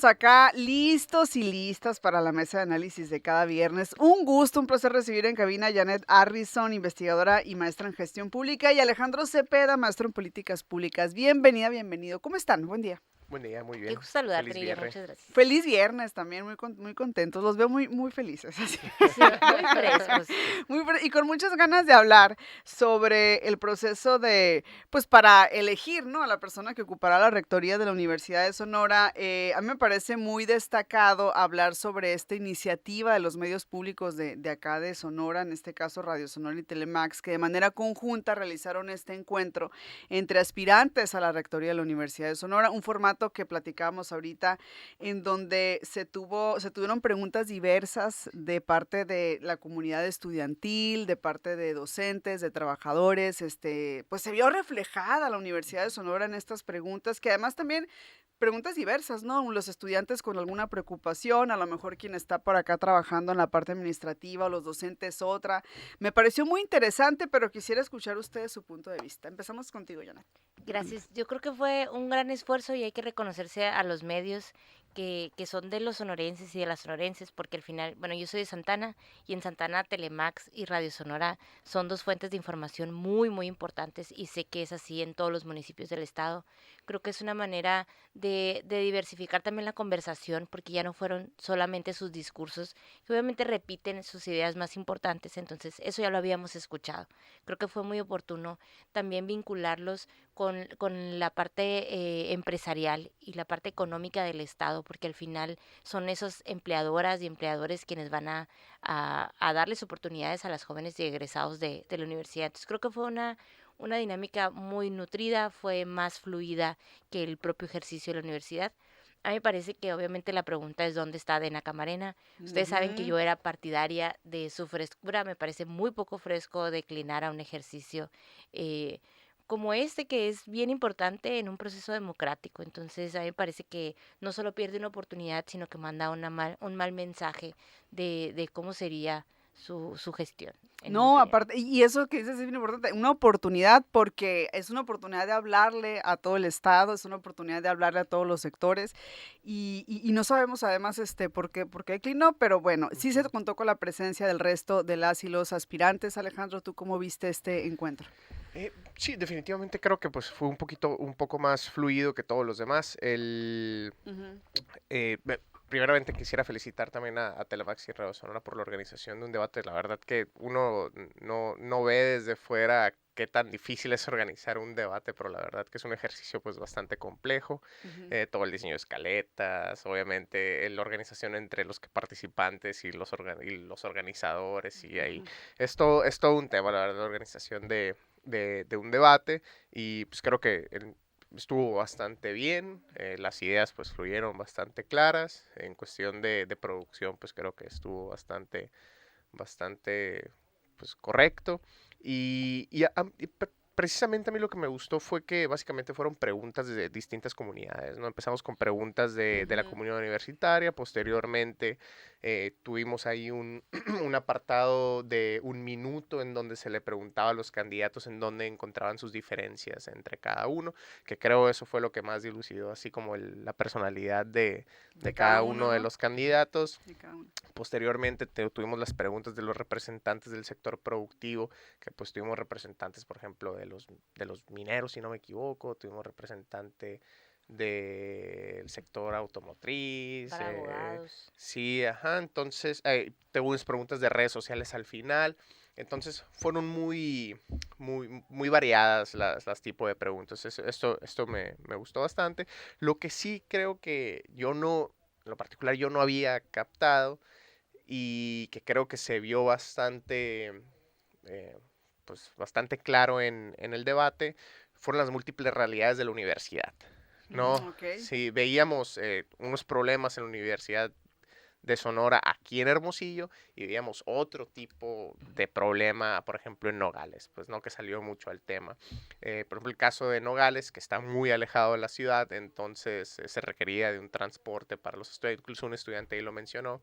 estamos acá listos y listas para la mesa de análisis de cada viernes. Un gusto, un placer recibir en cabina a Janet Harrison, investigadora y maestra en gestión pública, y Alejandro Cepeda, maestro en políticas públicas. Bienvenida, bienvenido. ¿Cómo están? Buen día. Buen día, muy Qué bien. gusto saludarte, Feliz Guille, viernes. muchas gracias. Feliz viernes también, muy contentos. Los veo muy felices. Así. Sí, muy frescos. Y con muchas ganas de hablar sobre el proceso de, pues para elegir, ¿no?, a la persona que ocupará la rectoría de la Universidad de Sonora. A mí me parece muy destacado hablar sobre esta iniciativa de los medios públicos de acá de Sonora, en este caso Radio Sonora y Telemax, que de manera conjunta realizaron este encuentro entre aspirantes a la rectoría de la Universidad de Sonora, un formato que platicábamos ahorita, en donde se tuvieron preguntas diversas de parte de la comunidad estudiantil, de parte de docentes, de trabajadores. Pues se vio reflejada la Universidad de Sonora en estas preguntas, que además también preguntas diversas, ¿no? Los estudiantes con alguna preocupación, a lo mejor quien está por acá trabajando en la parte administrativa, o los docentes otra. Me pareció muy interesante, pero quisiera escuchar ustedes su punto de vista. Empezamos contigo, Janet. Gracias. Yo creo que fue un gran esfuerzo y hay que reconocerse a los medios que son de los sonorenses y de las sonorenses, porque al final, bueno, yo soy de Santana y en Santana Telemax y Radio Sonora son dos fuentes de información muy importantes y sé que es así en todos los municipios del estado. Creo que es una manera de diversificar también la conversación, porque ya no fueron solamente sus discursos, que obviamente repiten sus ideas más importantes, entonces eso ya lo habíamos escuchado. Creo que fue muy oportuno también vincularlos con la parte empresarial y la parte económica del Estado, porque al final son esos empleadoras y empleadores quienes van a darles oportunidades a las jóvenes y egresados de la universidad. Entonces creo que fue una dinámica muy nutrida, fue más fluida que el propio ejercicio de la universidad. A mí me parece que obviamente la pregunta es dónde está Dena Camarena. Ustedes saben que Ujú. yo era partidaria de su frescura, me parece muy poco fresco declinar a un ejercicio eh, como este, que es bien importante en un proceso democrático. Entonces, a mí me parece que no solo pierde una oportunidad, sino que manda un mal mensaje de cómo sería su gestión, en mi No, opinión. aparte, y eso que dices es bien importante, una oportunidad, porque es una oportunidad de hablarle a todo el estado, es una oportunidad de hablarle a todos los sectores, y no sabemos además por qué declinó, pero bueno, sí se Ujú. contó con la presencia del resto de las y los aspirantes. Alejandro, ¿tú cómo viste este encuentro? Sí, definitivamente creo que pues fue un poco más fluido que todos los demás. Ujú. Primeramente quisiera felicitar también a Telemax y Radio Sonora por la organización de un debate. La verdad que uno no ve desde fuera qué tan difícil es organizar un debate, pero la verdad que es un ejercicio pues bastante complejo. Ujú. Todo el diseño de escaletas, obviamente la organización entre los participantes y y los organizadores, y ahí Ujú. es todo un tema, la verdad, la organización de un debate, y pues creo que estuvo bastante bien. Las ideas pues fluyeron bastante claras. En cuestión de producción pues creo que estuvo bastante pues correcto. Precisamente a mí lo que me gustó fue que básicamente fueron preguntas de distintas comunidades, ¿no? Empezamos con preguntas de la Ujú. comunidad universitaria. Posteriormente tuvimos ahí un apartado de un minuto en donde se le preguntaba a los candidatos en dónde encontraban sus diferencias entre cada uno, que creo eso fue lo que más dilucidó, así como la personalidad de De cada cada uno, uno de ¿no? los candidatos. De cada uno. Posteriormente tuvimos las preguntas de los representantes del sector productivo, que pues tuvimos representantes, por ejemplo, de los mineros, si no me equivoco, tuvimos representante del sector automotriz, Para abogados. sí, ajá. Entonces tuvimos preguntas de redes sociales al final. Entonces fueron muy variadas las tipos de preguntas. Esto me gustó bastante. Lo que sí creo que yo no, en lo particular, yo no había captado, y que creo que se vio eh, pues bastante claro en el debate, fueron las múltiples realidades de la universidad, ¿no? Ok. Si veíamos unos problemas en la Universidad de Sonora aquí en Hermosillo, y veíamos otro tipo de problema, por ejemplo, en Nogales, pues no, que salió mucho al tema. Por ejemplo, el caso de Nogales, que está muy alejado de la ciudad, entonces se requería de un transporte para los estudiantes. Incluso un estudiante ahí lo mencionó,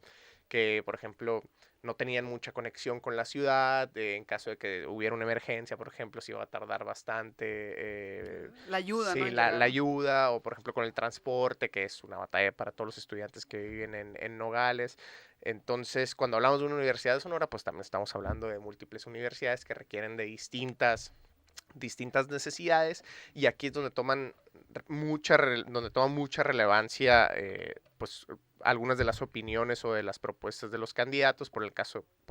que, por ejemplo, no tenían mucha conexión con la ciudad, en caso de que hubiera una emergencia, por ejemplo, si iba a tardar bastante, La ayuda, ¿no? sí, En la llegar. ayuda, o por ejemplo con el transporte, que es una batalla para todos los estudiantes que viven en Nogales. Entonces, cuando hablamos de una universidad de Sonora, pues también estamos hablando de múltiples universidades que requieren de distintas necesidades, y aquí es donde donde toma mucha relevancia, pues algunas de las opiniones o de las propuestas de los candidatos. Por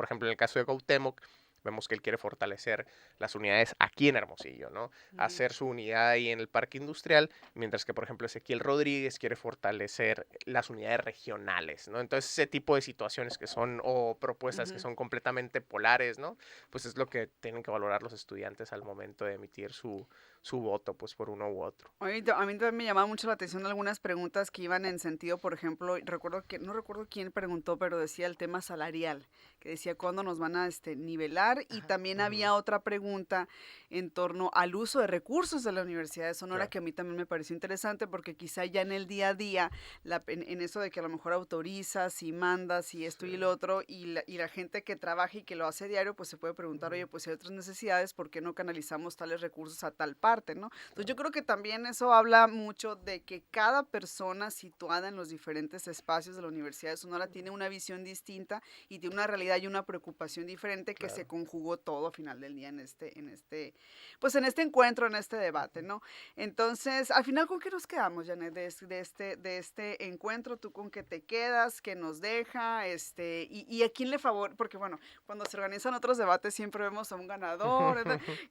ejemplo, en el caso de Cuauhtémoc, vemos que él quiere fortalecer las unidades aquí en Hermosillo, ¿no? Ujú. Hacer su unidad ahí en el parque industrial, mientras que, por ejemplo, Ezequiel Rodríguez quiere fortalecer las unidades regionales, ¿no? Entonces, ese tipo de situaciones o propuestas que Ujú. son completamente polares, ¿no? Pues es lo que tienen que valorar los estudiantes al momento de emitir su voto, pues por uno u otro. Oye, a mí también me llamaba mucho la atención algunas preguntas que iban en sentido, por ejemplo, no recuerdo quién preguntó, pero decía el tema salarial, que decía cuándo nos van a nivelar, y Ajá. también Ujú, había otra pregunta en torno al uso de recursos de la Universidad de Sonora, claro. que a mí también me pareció interesante, porque quizá ya en el día a día, en eso de que a lo mejor autorizas y mandas y esto Sí. y lo otro, y la gente que trabaja y que lo hace diario, pues se puede preguntar, Ujú, oye, pues si hay otras necesidades, ¿por qué no canalizamos tales recursos a tal parte, ¿no? Entonces claro. yo creo que también eso habla mucho de que cada persona situada en los diferentes espacios de la Universidad de Sonora tiene una visión distinta y tiene una realidad y una preocupación diferente, que se Claro. conjugó todo a final del día pues en este encuentro, en este debate, Ujú. ¿no? Entonces, al final, ¿con qué nos quedamos, Janet, de este encuentro? ¿Tú con qué te quedas? ¿Qué nos deja? Y a quién le favor, porque bueno, cuando se organizan otros debates siempre vemos a un ganador,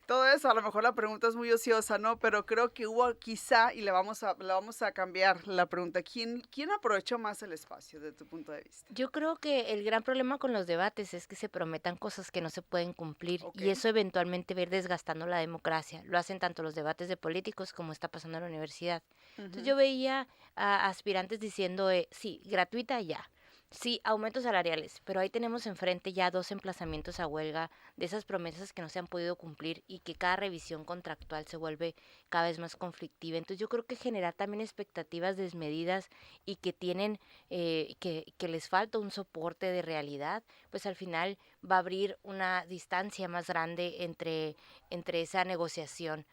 todo eso. A lo mejor la pregunta es muy ociosa, ¿no? Pero creo que hubo quizá, y la vamos a cambiar la pregunta, ¿quién aprovechó más el espacio desde tu punto de vista? Yo creo que el gran problema con los debates es que se prometan cosas que no se pueden cumplir Ok. y eso eventualmente va a ir desgastando la democracia. Lo hacen tanto los debates de políticos como está pasando en la universidad. Entonces Ujú. yo veía a aspirantes diciendo, sí, gratuita ya, sí, aumentos salariales, pero ahí tenemos enfrente ya dos emplazamientos a huelga de esas promesas que no se han podido cumplir y que cada revisión contractual se vuelve cada vez más conflictiva. Entonces yo creo que generar también expectativas desmedidas y que tienen que les falta un soporte de realidad, pues al final va a abrir una distancia más grande entre esa negociación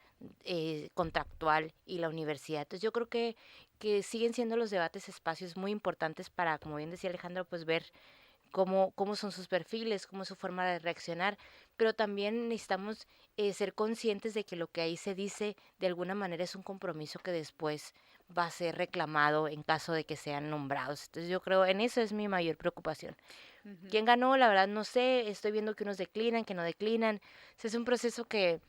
contractual y la universidad. Entonces yo creo que siguen siendo los debates espacios muy importantes para, como bien decía Alejandro, pues ver cómo son sus perfiles, cómo es su forma de reaccionar, pero también necesitamos ser conscientes de que lo que ahí se dice de alguna manera es un compromiso que después va a ser reclamado en caso de que sean nombrados. Entonces yo creo, en eso es mi mayor preocupación. Ujú. ¿Quién ganó? La verdad no sé, estoy viendo que unos declinan, que no declinan. O sea, es un proceso que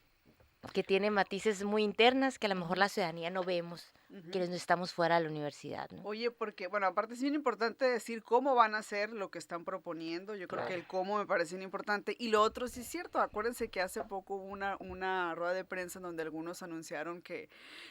tiene matices muy internas que a lo mejor Ujú. la ciudadanía no vemos, Ujú. quienes no estamos fuera de la universidad, ¿no? Oye, porque, bueno, aparte es bien importante decir cómo van a hacer lo que están proponiendo. Yo creo que Claro. el cómo me parece bien importante. Y lo otro sí es cierto. Acuérdense que hace poco hubo una rueda de prensa en donde algunos anunciaron que,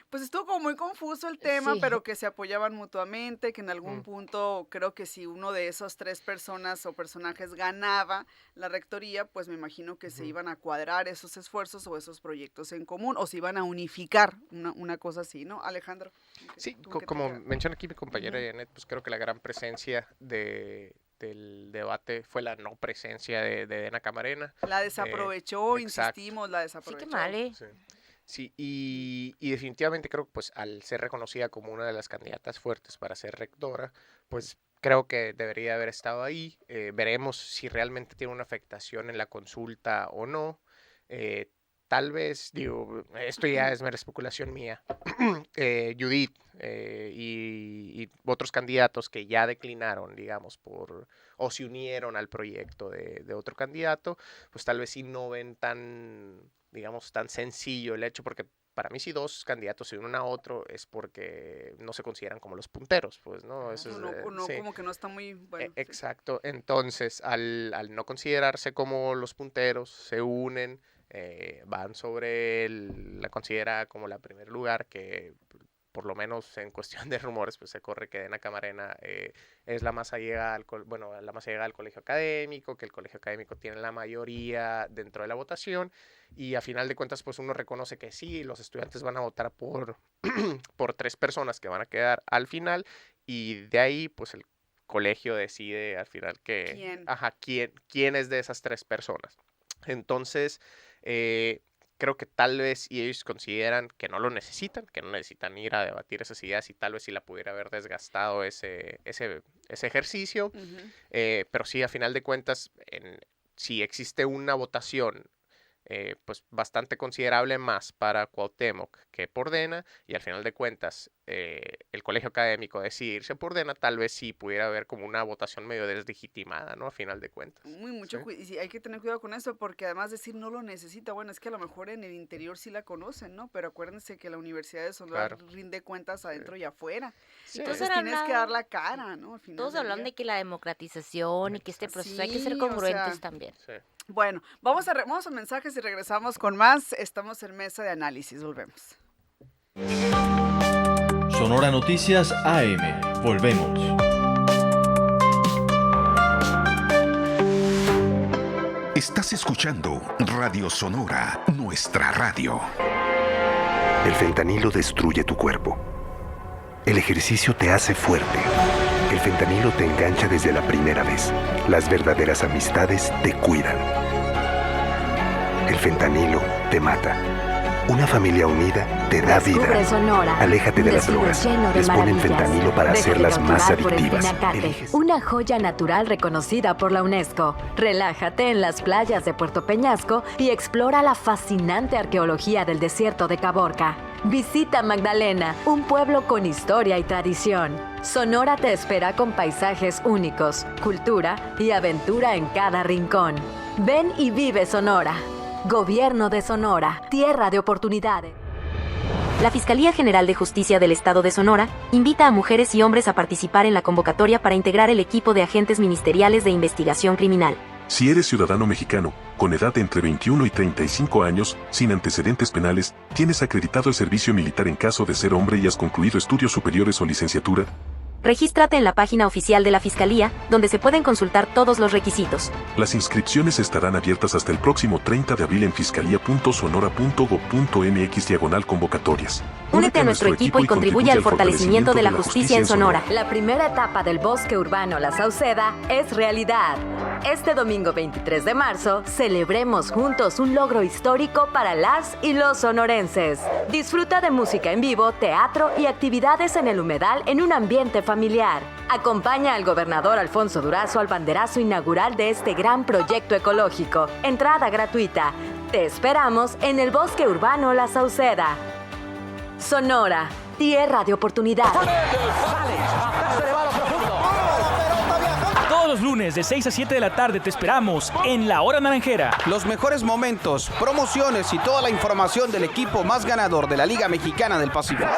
pues estuvo como muy confuso el tema, Sí, pero que se apoyaban mutuamente, que en algún Mm, punto creo que si uno de esas tres personas o personajes ganaba la rectoría, pues me imagino que se ujú. iban a cuadrar esos esfuerzos o esos proyectos en común, o se iban a unificar, una cosa así, ¿no? Alejandro. Sí, ¿Con qué te como quedas? menciona aquí mi compañera Ujú. Janet, pues creo que la gran presencia del debate fue la no presencia de Dena Camarena. La Eh, desaprovechó, exacto. insistimos, la sí que mal, desaprovechó. ¿eh? Sí. Sí, Ujú. y definitivamente creo que pues al ser reconocida como una de las candidatas fuertes para ser rectora, pues creo que debería haber estado ahí. Veremos si realmente tiene una afectación en la consulta o no. Eh, Tal vez, digo, esto ya es mera especulación mía. Judith y otros candidatos que ya declinaron, digamos, o se unieron al proyecto de otro candidato, pues tal vez sí no ven tan, digamos, tan sencillo el hecho, porque para mí si dos candidatos se unen a otro es porque no se consideran como los punteros, pues, ¿no? Ajá. Eso es, No, sí, como que no está muy, bueno, sí. exacto. Entonces, al no considerarse como los punteros, se unen, van sobre la considera como la primer lugar, que por lo menos en cuestión de rumores, pues se corre que Dena Camarena es la más allegada bueno, la más allegada al colegio académico, que el colegio académico tiene la mayoría dentro de la votación, y a final de cuentas, pues uno reconoce que sí, los estudiantes van a votar por, por tres personas que van a quedar al final, y de ahí, pues colegio decide al final ¿Quién? quién es de esas 3 personas. Entonces, creo que tal vez y ellos consideran que no lo necesitan, que no necesitan ir a debatir esas ideas y tal vez sí la pudiera haber desgastado ese ejercicio. Ujú. Pero sí, a final de cuentas, si existe una votación pues bastante considerable más para Cuauhtémoc que por Dena, y al final de cuentas el colegio académico decide irse por Dena, tal vez sí pudiera haber como una votación medio deslegitimada, ¿no? A final de cuentas. Mucho Sí, y sí, hay que tener cuidado con eso porque además decir no lo necesita, bueno, es que a lo mejor en el interior sí la conocen, ¿no? Pero acuérdense que la Universidad de Sonora claro. rinde cuentas Sí. adentro y afuera. Sí, Todos Entonces han tienes que dar hablado, la cara, ¿no? Al final todos del hablan día. de que la democratización y que este proceso hay que ser Sí, o congruentes sea, también. sí. bueno, vamos a mensajes y regresamos con más. Estamos en Mesa de Análisis, volvemos. Sonora Noticias AM. Volvemos. Estás escuchando Radio Sonora, nuestra radio. El fentanilo destruye tu cuerpo. El ejercicio te hace fuerte. El fentanilo te engancha desde la primera vez. Las verdaderas amistades te cuidan. El fentanilo te mata. Una familia unida te da Descubre vida. Sonora. Aléjate de las Destino drogas. lleno de Les ponen maravillas. fentanilo para Déjate hacerlas más cautivar por el adictivas. pinacate, Eliges- una joya natural reconocida por la UNESCO. Relájate en las playas de Puerto Peñasco y explora la fascinante arqueología del desierto de Caborca. Visita Magdalena, un pueblo con historia y tradición. Sonora te espera con paisajes únicos, cultura y aventura en cada rincón. Ven y vive Sonora. Gobierno de Sonora, tierra de oportunidades. La Fiscalía General de Justicia del Estado de Sonora invita a mujeres y hombres a participar en la convocatoria para integrar el equipo de agentes ministeriales de investigación criminal. Si eres ciudadano mexicano, con edad de entre 21 y 35 años, sin antecedentes penales, tienes acreditado el servicio militar en caso de ser hombre y has concluido estudios superiores o licenciatura, Regístrate en la página oficial de la Fiscalía, donde se pueden consultar todos los requisitos. las inscripciones estarán abiertas hasta el próximo 30 de abril en fiscalía.sonora.gov.mx/convocatorias. Únete a nuestro equipo y contribuye al fortalecimiento de la justicia en Sonora. La primera etapa del Bosque Urbano La Sauceda es realidad. Este domingo 23 de marzo, celebremos juntos un logro histórico para las y los sonorenses. Disfruta de música en vivo, teatro y actividades en el humedal en un ambiente familiar. Acompaña al gobernador Alfonso Durazo al banderazo inaugural de este gran proyecto ecológico. Entrada gratuita. Te esperamos en el Bosque Urbano La Sauceda. Sonora, tierra de oportunidad. Todos los lunes de 6 a 7 de la tarde te esperamos en La Hora Naranjera. Los mejores momentos, promociones y toda la información del equipo más ganador de la Liga Mexicana del Pacífico.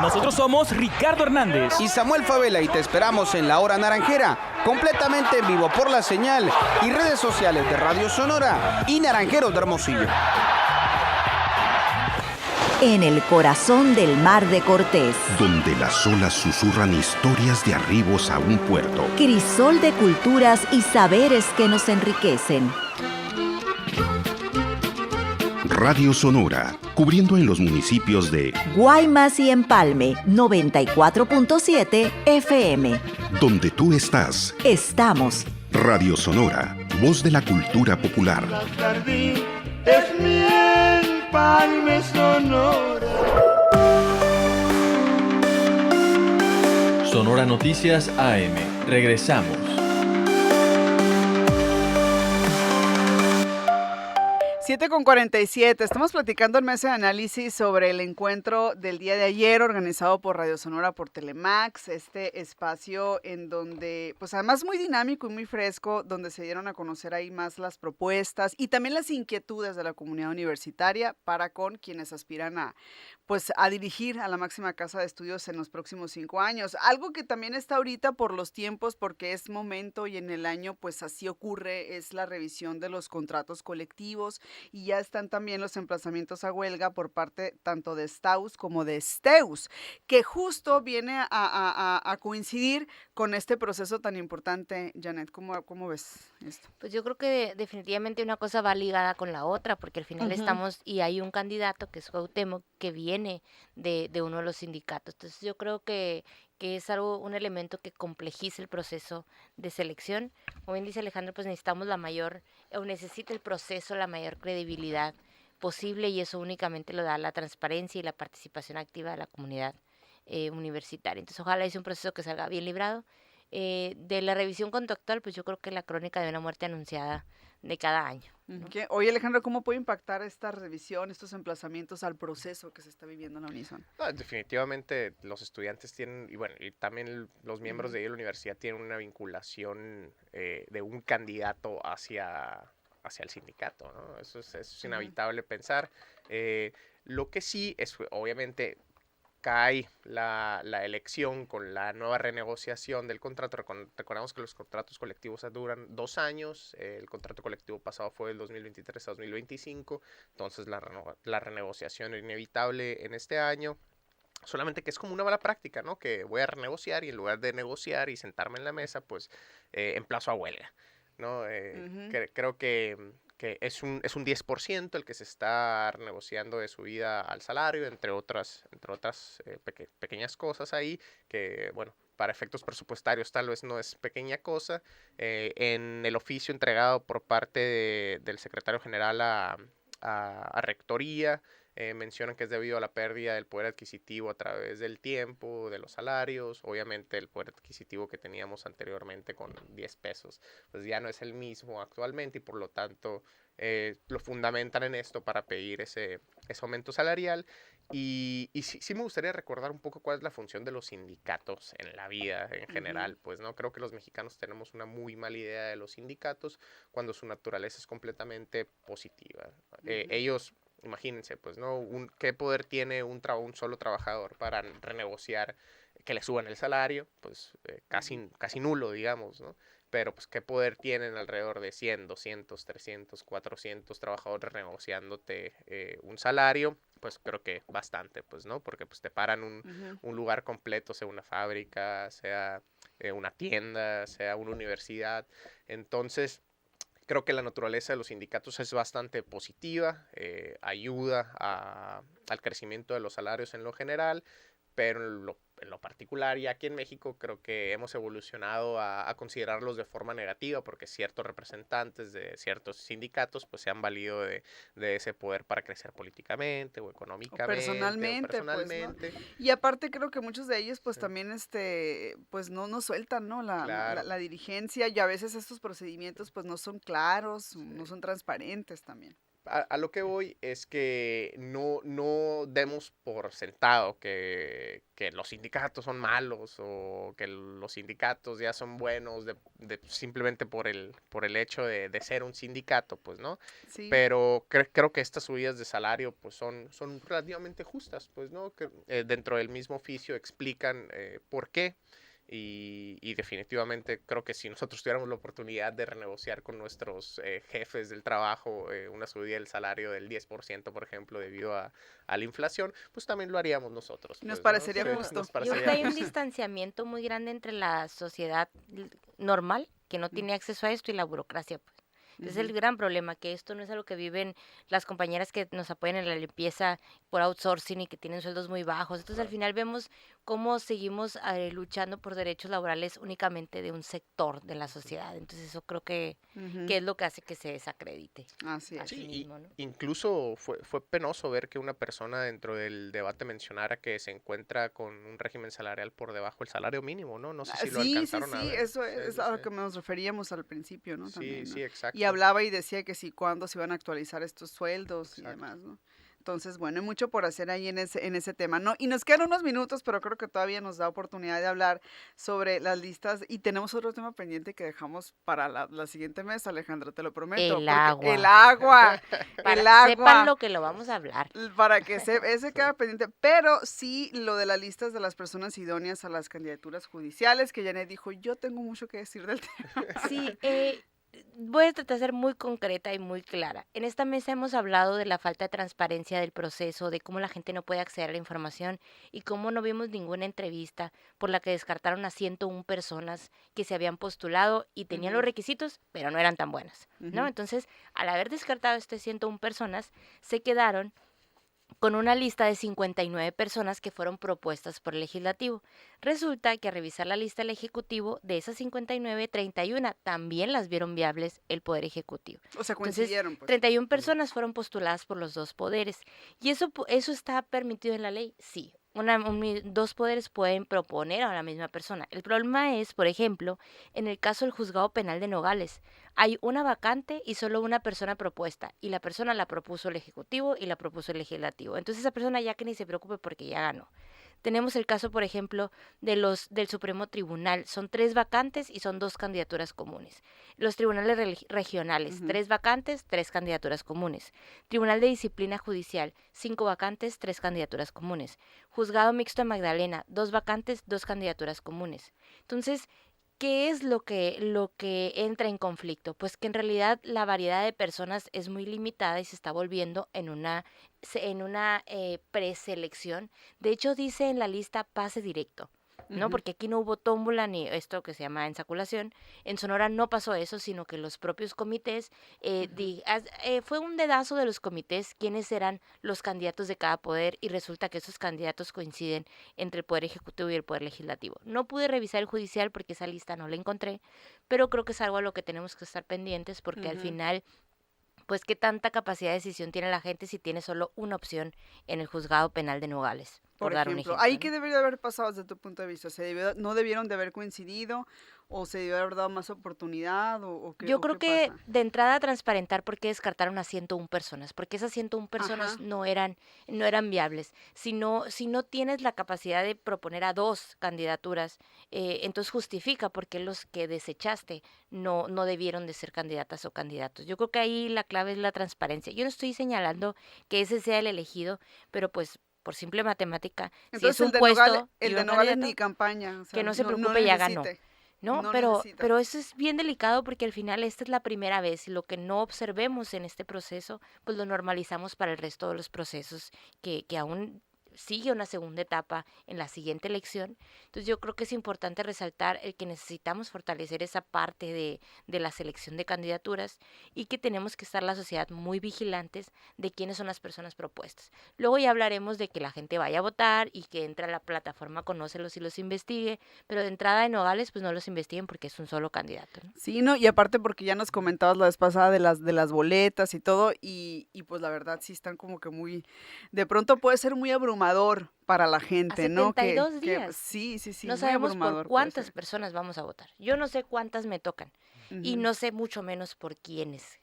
Nosotros somos Ricardo Hernández y Samuel Favela y te esperamos en La Hora Naranjera, completamente en vivo por la señal y redes sociales de Radio Sonora y Naranjeros de Hermosillo. En el corazón del Mar de Cortés, donde las olas susurran historias de arribos a un puerto. crisol de culturas y saberes que nos enriquecen. Radio Sonora, cubriendo en los municipios de Guaymas y Empalme, 94.7 FM. donde tú estás. Estamos. Radio Sonora, voz de la cultura popular. Es mi Empalme Sonora. Sonora Noticias AM. Regresamos. Siete con 47. Estamos platicando en Mesa de Análisis sobre el encuentro del día de ayer organizado por Radio Sonora por Telemax, este espacio en donde, pues además muy dinámico y muy fresco, donde se dieron a conocer ahí más las propuestas y también las inquietudes de la comunidad universitaria para con quienes aspiran a dirigir a la máxima casa de estudios en los próximos 5 años. Algo que también está ahorita por los tiempos, porque es momento y en el año, pues así ocurre, es la revisión de los contratos colectivos y ya están también los emplazamientos a huelga por parte tanto de STAUS como de STEUS, que justo viene a coincidir con este proceso tan importante. Janet, ¿cómo ves esto? Pues yo creo que definitivamente una cosa va ligada con la otra, porque al final estamos, y hay un candidato que es Cuauhtémoc, que viene de uno de los sindicatos. Entonces yo creo que es un elemento que complejiza el proceso de selección. Como bien dice Alejandro, pues necesita el proceso la mayor credibilidad posible, y eso únicamente lo da la transparencia y la participación activa de la comunidad universitaria. Entonces ojalá sea un proceso que salga bien librado. De la revisión conductual, pues yo creo que la crónica de una muerte anunciada de cada año, ¿no? Oye, Alejandro, ¿cómo puede impactar esta revisión, estos emplazamientos al proceso que se está viviendo en la Unison? Definitivamente los estudiantes tienen, y también los miembros de la universidad tienen una vinculación de un candidato hacia el sindicato, ¿no? Eso es inevitable pensar. Lo que sí es, obviamente, cae la elección con la nueva renegociación del contrato. Recordamos que los contratos colectivos duran 2 años. El contrato colectivo pasado fue del 2023 a 2025. Entonces la renegociación es inevitable en este año. Solamente que es como una mala práctica, ¿no? Que voy a renegociar y en lugar de negociar y sentarme en la mesa, pues emplazo a huelga, ¿no? Creo que es un 10% el que se está renegociando de subida al salario, entre otras pequeñas cosas ahí, que, bueno, para efectos presupuestarios tal vez no es pequeña cosa. En el oficio entregado por parte del secretario general a Rectoría, mencionan que es debido a la pérdida del poder adquisitivo a través del tiempo, de los salarios. Obviamente el poder adquisitivo que teníamos anteriormente con 10 pesos, pues ya no es el mismo actualmente, y por lo tanto lo fundamentan en esto para pedir ese aumento salarial. Y sí me gustaría recordar un poco cuál es la función de los sindicatos en la vida en general. Pues no creo que los mexicanos tenemos una muy mala idea de los sindicatos cuando su naturaleza es completamente positiva. Ellos, imagínense, pues, ¿no? ¿Qué poder tiene un solo trabajador para renegociar que le suban el salario? Pues casi nulo, digamos, ¿no? Pero pues qué poder tienen alrededor de 100, 200, 300, 400 trabajadores renegociándote un salario. Pues creo que bastante, pues, ¿no? Porque pues te paran un lugar completo, sea una fábrica, sea una tienda, sea una universidad. Entonces creo que la naturaleza de los sindicatos es bastante positiva, ayuda al crecimiento de los salarios en lo general, pero en lo particular, y aquí en México creo que hemos evolucionado a considerarlos de forma negativa, porque ciertos representantes de ciertos sindicatos pues se han valido de ese poder para crecer políticamente o económicamente. O personalmente. Pues, ¿no? Y aparte creo que muchos de ellos pues también pues no sueltan, ¿no? La dirigencia, y a veces estos procedimientos pues no son claros, no son transparentes también. A lo que voy es que no demos por sentado que los sindicatos son malos o que los sindicatos ya son buenos simplemente por el hecho de ser un sindicato, pues, ¿no? Sí. Pero creo que estas subidas de salario pues son relativamente justas, pues, ¿no? Que dentro del mismo oficio explican por qué. Y definitivamente creo que si nosotros tuviéramos la oportunidad de renegociar con nuestros jefes del trabajo una subida del salario del 10%, por ejemplo, debido a la inflación, pues también lo haríamos nosotros. Nos parecería justo. Yo creo que hay un distanciamiento muy grande entre la sociedad normal, que no tiene acceso a esto, y la burocracia, pues. Es el gran problema, que esto no es algo que viven las compañeras que nos apoyan en la limpieza por outsourcing y que tienen sueldos muy bajos. Entonces, al final vemos cómo seguimos luchando por derechos laborales únicamente de un sector de la sociedad. Entonces, eso creo que es lo que hace que se desacredite. Así es. Sí, mismo, ¿no? Incluso fue penoso ver que una persona dentro del debate mencionara que se encuentra con un régimen salarial por debajo del salario mínimo, ¿no? No sé si lo alcanzaron a ver. Eso es a lo que nos referíamos al principio, ¿no? También, sí, ¿no? Exacto. Y hablaba y decía que sí, cuándo se iban a actualizar estos sueldos y demás, ¿no? Entonces, bueno, hay mucho por hacer ahí en ese tema, ¿no? Y nos quedan unos minutos, pero creo que todavía nos da oportunidad de hablar sobre las listas, y tenemos otro tema pendiente que dejamos para la siguiente mesa, Alejandra, te lo prometo. El agua. El agua. Sepan lo que lo vamos a hablar. Para que ese queda pendiente, pero sí lo de las listas de las personas idóneas a las candidaturas judiciales, que Janet dijo, yo tengo mucho que decir del tema. Sí, voy a tratar de ser muy concreta y muy clara. En esta mesa hemos hablado de la falta de transparencia del proceso, de cómo la gente no puede acceder a la información y cómo no vimos ninguna entrevista por la que descartaron a 101 personas que se habían postulado y tenían los requisitos, pero no eran tan buenas, ¿no? Entonces, al haber descartado a estas 101 personas, se quedaron con una lista de 59 personas que fueron propuestas por el legislativo. Resulta que al revisar la lista del Ejecutivo, de esas 59, 31 también las vieron viables el Poder Ejecutivo. O sea, Entonces, coincidieron, pues. 31 personas fueron postuladas por los dos poderes. ¿Y eso está permitido en la ley? Sí. Dos poderes pueden proponer a la misma persona. El problema es, por ejemplo, en el caso del Juzgado Penal de Nogales, hay una vacante y solo una persona propuesta, y la persona la propuso el Ejecutivo y la propuso el Legislativo. Entonces esa persona ya que ni se preocupe porque ya ganó. Tenemos el caso, por ejemplo, del Supremo Tribunal. Son 3 vacantes y son 2 candidaturas comunes. Los tribunales regionales, 3 vacantes, 3 candidaturas comunes. Tribunal de Disciplina Judicial, 5 vacantes, 3 candidaturas comunes. Juzgado Mixto de Magdalena, 2 vacantes, 2 candidaturas comunes. Entonces, ¿qué es lo que entra en conflicto? Pues que en realidad la variedad de personas es muy limitada y se está volviendo en una preselección. De hecho, dice en la lista pase directo, ¿no? Porque aquí no hubo tómbola ni esto que se llama ensaculación. En Sonora no pasó eso, sino que los propios comités, fue un dedazo de los comités quiénes eran los candidatos de cada poder y resulta que esos candidatos coinciden entre el Poder Ejecutivo y el Poder Legislativo. No pude revisar el judicial porque esa lista no la encontré, pero creo que es algo a lo que tenemos que estar pendientes porque al final, pues qué tanta capacidad de decisión tiene la gente si tiene solo una opción en el Juzgado Penal de Nogales. Por dar un ejemplo, ¿ahí ¿no? qué debería haber pasado desde tu punto de vista? ¿No debieron de haber coincidido o se debió haber dado más oportunidad o qué? Yo creo que de entrada transparentar por qué descartaron a 101 personas, porque esas 101 personas no eran viables. Si no tienes la capacidad de proponer a 2 candidaturas, entonces justifica por qué los que desechaste no debieron de ser candidatas o candidatos. Yo creo que ahí la clave es la transparencia. Yo no estoy señalando que ese sea el elegido, pero pues por simple matemática, entonces, si es un puesto el de Nogales ni campaña, o sea, que no se preocupe, ya ganó. No, necesita. pero eso es bien delicado porque al final esta es la primera vez y lo que no observemos en este proceso, pues lo normalizamos para el resto de los procesos que aún sigue una segunda etapa en la siguiente elección. Entonces yo creo que es importante resaltar el que necesitamos fortalecer esa parte de la selección de candidaturas y que tenemos que estar la sociedad muy vigilantes de quiénes son las personas propuestas. Luego ya hablaremos de que la gente vaya a votar y que entre a la plataforma, conócelos y los investigue, pero de entrada en Nogales pues no los investiguen porque es un solo candidato, ¿no? Sí, no, y aparte porque ya nos comentabas la vez pasada de las boletas y todo, y pues la verdad sí están como que muy, de pronto puede ser muy abrumador para la gente, ¿no? 72 días. Sí, no sabemos por cuántas personas vamos a votar. Yo no sé cuántas me tocan y no sé mucho menos por quiénes.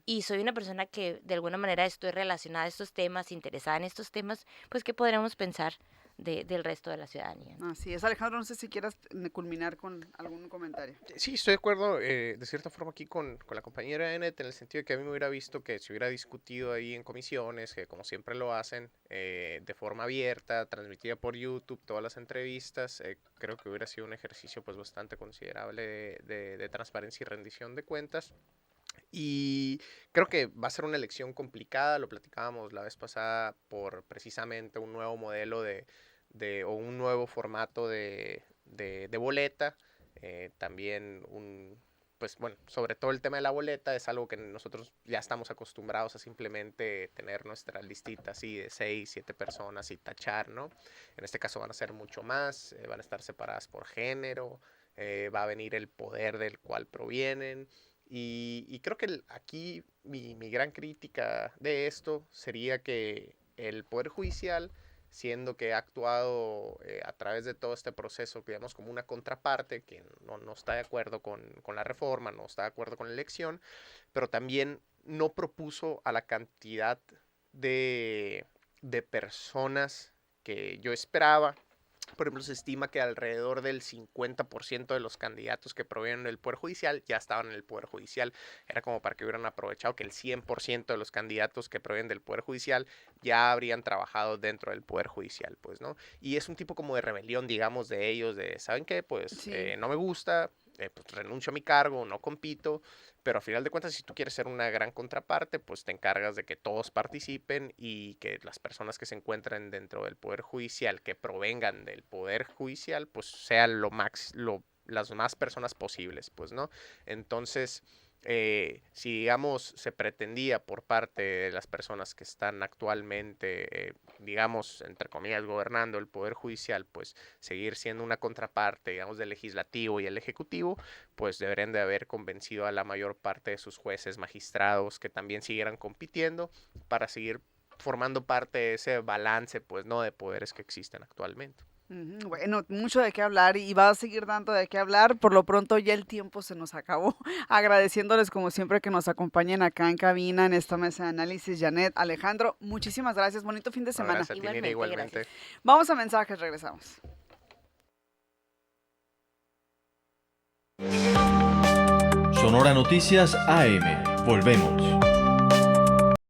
Y soy una persona que de alguna manera estoy relacionada a estos temas, interesada en estos temas, pues ¿qué podremos pensar del resto de la ciudadanía? Así es, Alejandro, no sé si quieras culminar con algún comentario. Sí, estoy de acuerdo de cierta forma aquí con la compañera Enet, en el sentido de que a mí me hubiera visto que se hubiera discutido ahí en comisiones, que como siempre lo hacen, de forma abierta, transmitida por YouTube, todas las entrevistas. Creo que hubiera sido un ejercicio pues bastante considerable de transparencia y rendición de cuentas. Y creo que va a ser una elección complicada, lo platicábamos la vez pasada, por precisamente un nuevo modelo o un nuevo formato de boleta. También pues bueno, sobre todo el tema de la boleta es algo que nosotros ya estamos acostumbrados a simplemente tener nuestra listita así de 6, 7 personas y tachar, ¿no? En este caso van a ser mucho más, van a estar separadas por género, va a venir el poder del cual provienen. Y creo que aquí mi gran crítica de esto sería que el Poder Judicial, siendo que ha actuado a través de todo este proceso, digamos, como una contraparte que no está de acuerdo con la reforma, no está de acuerdo con la elección, pero también no propuso a la cantidad de personas que yo esperaba. Por ejemplo, se estima que alrededor del 50% de los candidatos que provienen del Poder Judicial ya estaban en el Poder Judicial. Era como para que hubieran aprovechado que el 100% de los candidatos que provienen del Poder Judicial ya habrían trabajado dentro del Poder Judicial, pues, ¿no? Y es un tipo como de rebelión, digamos, de ellos, de, ¿saben qué? Pues, no me gusta, pues renuncio a mi cargo, no compito, pero a final de cuentas, si tú quieres ser una gran contraparte, pues te encargas de que todos participen y que las personas que se encuentren dentro del Poder Judicial, que provengan del Poder Judicial, pues sean las más personas posibles, pues, ¿no? Entonces, si digamos se pretendía por parte de las personas que están actualmente, digamos, entre comillas, gobernando el Poder Judicial, pues seguir siendo una contraparte, digamos, del Legislativo y el Ejecutivo, pues deberían de haber convencido a la mayor parte de sus jueces, magistrados, que también siguieran compitiendo para seguir formando parte de ese balance, pues, ¿no?, de poderes que existen actualmente. Bueno, mucho de qué hablar y va a seguir dando de qué hablar. Por lo pronto ya el tiempo se nos acabó. Agradeciéndoles como siempre que nos acompañen acá en cabina en esta mesa de análisis. Janet, Alejandro, muchísimas gracias. Bonito fin de semana. Gracias a ti, Mira, igualmente. Gracias. Vamos a mensajes, regresamos. Sonora Noticias AM. Volvemos.